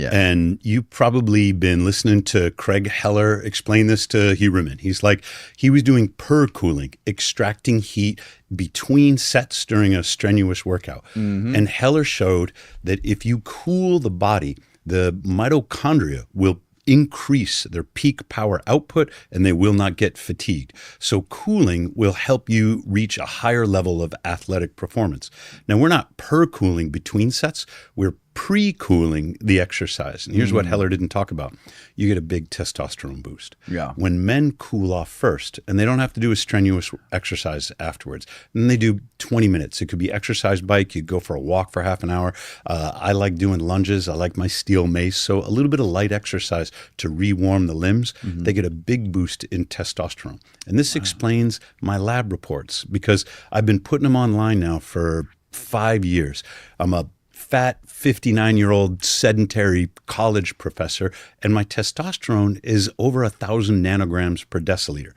Yeah. And you've probably been listening to Craig Heller explain this to Huberman. He's like, he was doing cooling, extracting heat between sets during a strenuous workout. And Heller showed that if you cool the body, the mitochondria will increase their peak power output and they will not get fatigued. So cooling will help you reach a higher level of athletic performance. Now, we're not cooling between sets, we're pre-cooling the exercise. And here's what Heller didn't talk about. You get a big testosterone boost. Yeah. When men cool off first, and they don't have to do a strenuous exercise afterwards, then they do 20 minutes. It could be exercise bike. You go for a walk for half an hour. I like doing lunges. I like my steel mace. So a little bit of light exercise to re-warm the limbs. They get a big boost in testosterone. And this explains my lab reports because I've been putting them online now for 5 years. I'm a fat 59-year-old sedentary college professor, and my testosterone is over 1,000 nanograms per deciliter.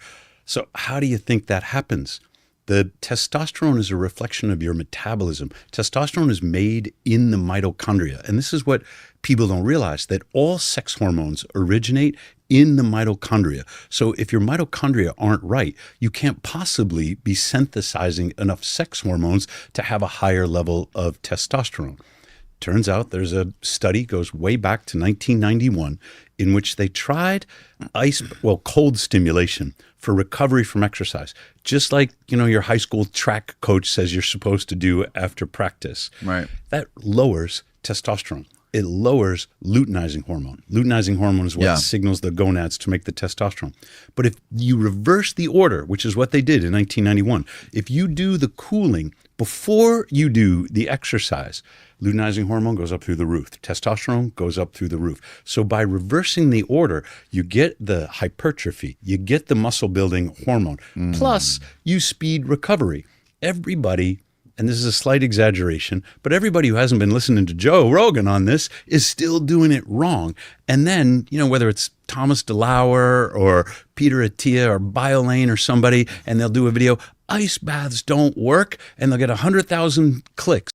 So how do you think that happens? The testosterone is a reflection of your metabolism. Testosterone is made in the mitochondria. And this is what people don't realize, that all sex hormones originate in the mitochondria. So if your mitochondria aren't right, you can't possibly be synthesizing enough sex hormones to have a higher level of testosterone. Turns out there's a study, goes way back to 1991, in which they tried cold stimulation for recovery from exercise, just like, your high school track coach says you're supposed to do after practice. Right. That lowers testosterone. It lowers luteinizing hormone. Luteinizing hormone is what signals the gonads to make the testosterone. But if you reverse the order, which is what they did in 1991, if you do the cooling before you do the exercise, luteinizing hormone goes up through the roof. Testosterone goes up through the roof. So by reversing the order, you get the hypertrophy, you get the muscle building hormone, plus you speed recovery. Everybody, and this is a slight exaggeration, but everybody who hasn't been listening to Joe Rogan on this is still doing it wrong. And then, whether it's Thomas DeLauer or Peter Attia or BioLane or somebody, and they'll do a video, ice baths don't work, and they'll get 100,000 clicks.